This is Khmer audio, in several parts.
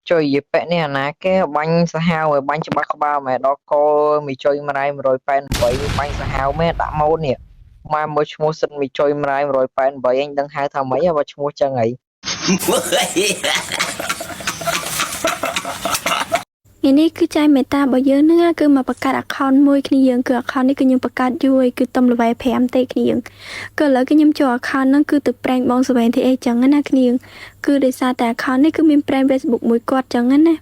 ជួយយីប៉ែនេះអាណាគេបាញ់សាហាវឲ្យបាញ់ច្បាស់ក្បាលម៉ែដល់កមីជួយម្រាយ188បាញ់សាហាវម៉ែដាក់ម៉ូតនេះមកមើលឈ្មោះសិនមីជួយម្រាយ188អញដឹងហៅថាម៉េចបើឈ្មោះចឹងហីនេះគឺចៃមេតារបស់យើងហ្នឹងគឺមកបង្កើត account មួយគ្នាយើងគឺ account នេះគឺយើងបង្កើតយូរហើយគឺទំល្វែ5ទេគ្នាយើងគឺឥឡូវគឺខ្ញុំចូល account ហ្នឹងគឺទៅប្រេងបងសវែនទីអីចឹងណាគ្នាយើងគឺដោយសារតែ account នេះគឺមានប្រេង Facebook មួយគាត់ចឹងណា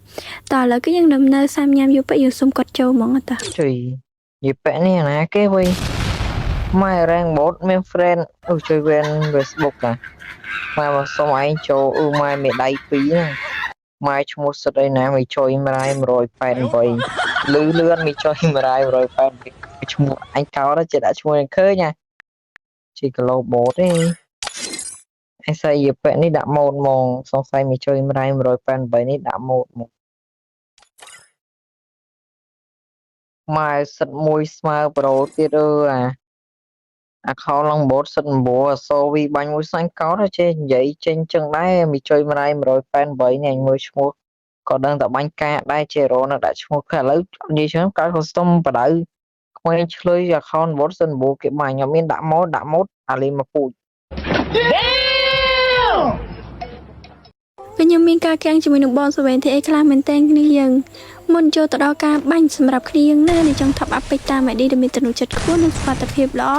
តើឥឡូវគឺយើងដំណើរសាមញ៉ាំយូរពេកយើងសុំគាត់ចូលហ្មងតាជួយយីប៉ែនេះអាណាគេវិញម៉ែរ៉ាងម៉ូតមាន friend ជួយវេន Facebook តាមកសុំឯងចូលម៉ែមេដៃ2ហ្នឹងម៉ែឈ្មោះសិតអីណាមីជួយម្រាយ188លឺលឿនមីជួយម្រាយ188ឈ្មោះអញកោតចេះដាក់ឈ្មោះឃើញណាជីគីឡូបូតទេឯស្អីយប៉ែនេះដាក់ម៉ូតហ្មងសង្ស័យមីជួយម្រាយ188នេះដាក់ម៉ូតមកម៉ែសិតមួយស្មើប្រូទៀតអាខោឡងបូតសិត9អសូវីបាញ់មួយសាញ់កោតចេះនិយាយចេញចឹងដែរមីជួយម្រាយ188នេះអញមើលឈ្មោះក៏ដឹងតែបាញ់កាដែរចេះរនៅដាក់ឈ្មោះគឺឥឡូវនិយាយច្រើនកើត custom បដៅក្មេងឆ្លើយ account បូតសិន9គេបាញ់អត់មានដាក់ម៉ូតអាលីមកពូជខ្ញុំមានការកាំងជាមួយនឹងបងសវែនទីអីខ្លះមែនតើគ្នាយើងមុនចូលទៅដល់ការបាញ់សម្រាប់គ្នាយើងណាដែលចង់ top up ពេកតាម ID ដែលមានទំនុកចិត្តខ្ពស់និងសុវត្ថិភាពល្អ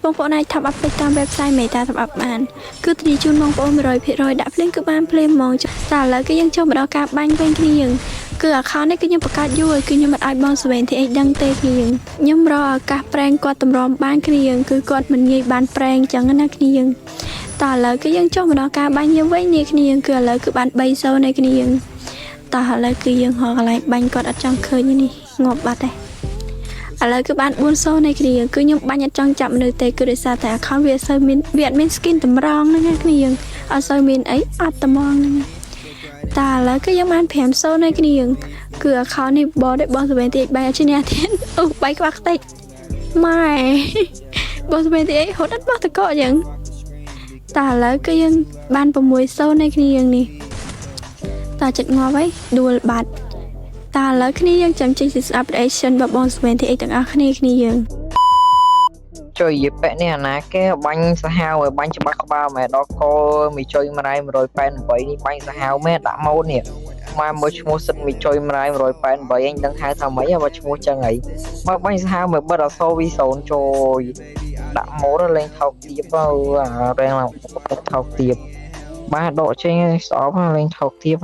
បងប្អូនអាច top up ពេកតាម website Meta top up បានគឺធានាជូនបងប្អូន 100% ដាក់ភ្លេងគឺបានភ្លេងហ្មងតែឥឡូវគឺយើងចូលមកដល់ការបាញ់វិញគ្នាយើងគឺ account នេះគឺខ្ញុំបង្កើតយូរហើយគឺខ្ញុំមិនអាចបងសវែនទីអីដឹងទេគ្នាយើងខ្ញុំរកឱកាសប្រេងគាត់តម្រាំបានគ្នាយើងគឺគាត់មិនងាយបានប្រេងចឹងណាគ្នាយើងតើឥឡូវគឺយើងចុះមកដល់ការបាញ់យើងវិញនេះគ្នាយើងគឺឥឡូវគឺបាន3-0នៃគ្នាយើងតើឥឡូវគឺយើងរកកន្លែងបាញ់គាត់អត់ចង់ឃើញនេះងាប់បាត់ទេឥឡូវគឺបាន4-0នៃគ្នាយើងគឺខ្ញុំបាញ់អត់ចង់ចាប់មនុស្សទេគឺដោយសារតែ account វាអត់សូវមានវាអត់មាន skin តម្រង់ហ្នឹងណាគ្នាយើងអត់សូវមានអីអត់ត្មងហ្នឹងតើឥឡូវគឺយើងបាន5-0នៃគ្នាយើងគឺ account នេះបតបងសវែនទីបាយអត់ឈ្នះទៀតបាយខ្វះខ្ទេចម៉ែបងសវែនទីហត់អត់បោះតកកយ៉ាងតើឥឡូវគឺយើងបាន6-0នៃគ្នាយើងនេះតើចិត្តងាប់ហើយដួលបាត់តើឥឡូវគ្នាយើងចាំចេញ updation របស់បងសវែនទីអីទាំងអស់គ្នាយើងជួយយប៉ែនេះអាណាគេបាញ់សាហាវឲ្យបាញ់ច្បាស់ក្បាលម៉ែដល់កមីជួយម្រាយ188នេះបាញ់សាហាវម៉ែដាក់ម៉ូតនេះមកមើលឈ្មោះសិតមីជួយម្រាយ188អញដឹងហៅថាម៉េចបើឈ្មោះចឹងហីមកបាញ់សាហាវមើលបិទអសូវី0ចូលដាក់ម៉ូតលេងថោកទៀតបើរែងឡើងថោកទៀតបាទដកចេញស្អប់លេងថោកទៀត